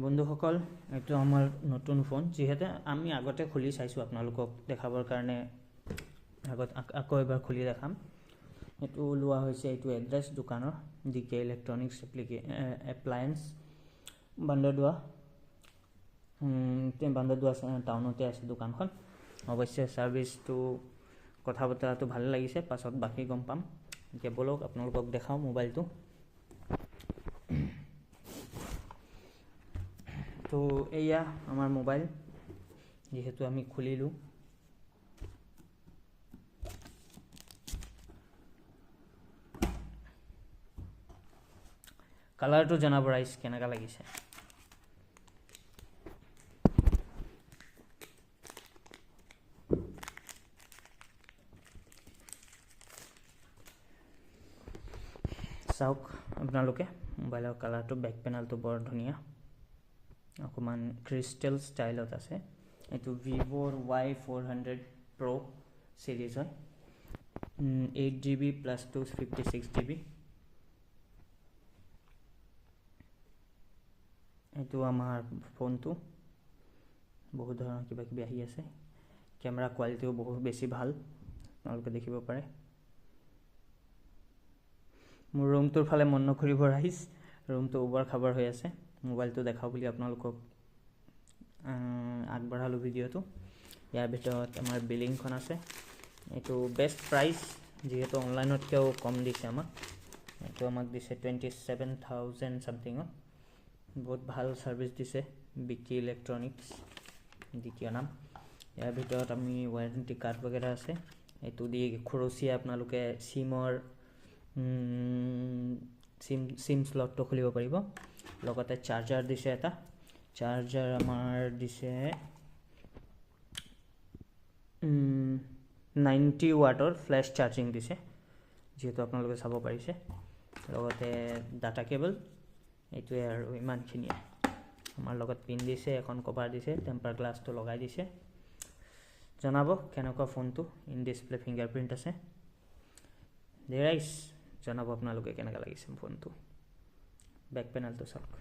বন্ধুসকল, এইটো আমাৰ নতুন ফোন, যিহেতু আমি আগতে খুলি চাইছোঁ আপোনালোকক দেখাবৰ কাৰণে আকৌ এবাৰ খুলি দেখাম। এইটো লোৱা হৈছে, এইটো এড্ৰেছ দোকানৰ DK ইলেক্ট্ৰনিক্স এপ্লায়েন্স বান্দৰদোৱা টাউনতে আছে দোকানখন। অৱশ্যে ছাৰ্ভিচটো কথা বতৰাটো ভাল লাগিছে, পাছত বাকী গম পাম। এতিয়া বলক আপোনালোকক দেখাওঁ মোবাইলটো। তো এয়া আমাৰ মোবাইল, যিহেতু আমি খুলিলোঁ। কালাৰটো জনাব ৰাইজ কেনেকুৱা লাগিছে। চাওক আপোনালোকে মোবাইলৰ কালাৰটো, বেক পেনেলটো বৰ ধুনীয়া, অকণমান ক্ৰিষ্টেল ষ্টাইলত আছে। এইটো ভিভ'ৰ Y400 Pro চিৰিজ হয়। 8GB + 256GB। এইটো আমাৰ ফোনটো, বহুত ধৰণৰ কিবা কিবি আহি আছে। কেমেৰা কোৱালিটিও বহুত বেছি ভাল, আপোনালোকে দেখিব পাৰে। মোৰ ৰুমটোৰ ফালে মন নকৰিব ৰাইজ, ৰুমটো উবৰ খাবৰ হৈ আছে। মোবাইলটো দেখাওঁ বুলি আপোনালোকক আগবঢ়ালোঁ ভিডিঅ'টো। ইয়াৰ ভিতৰত আমাৰ বিলিংখন আছে। এইটো বেষ্ট প্ৰাইচ, যিহেতু অনলাইনতকৈও কম দিছে আমাক। এইটো আমাক দিছে 27,000 ছামথিঙত। বহুত ভাল ছাৰ্ভিচ দিছে BK ইলেক্ট্ৰনিক্স, দ্বিতীয় নাম। ইয়াৰ ভিতৰত আমি ৱাৰেণ্টি কাৰ্ড বগেৰা আছে। এইটো দি খৰচীয়া আপোনালোকে চিম স্লটটো খুলিব পাৰিব। লগতে চাৰ্জাৰ দিছে এটা। চাৰ্জাৰ আমাৰ দিছে 90 ৱাটৰ ফ্লেছ চাৰ্জিং দিছে, যিহেতু আপোনালোকে চাব পাৰিছে। লগতে ডাটা কেবল, এইটোৱে আৰু ইমানখিনিয়ে। আমাৰ লগত পিন দিছে, এখন কভাৰ দিছে, টেম্পাৰ গ্লাছটো লগাই দিছে। জনাব কেনেকুৱা ফোনটো। ইন ডিছপ্লে ফিংগাৰপ্ৰিণ্ট আছে। ৰাইজ জনাব আপোনালোকে কেনেকুৱা লাগিছে ফোনটো। বেক পেনেলটো চাওক।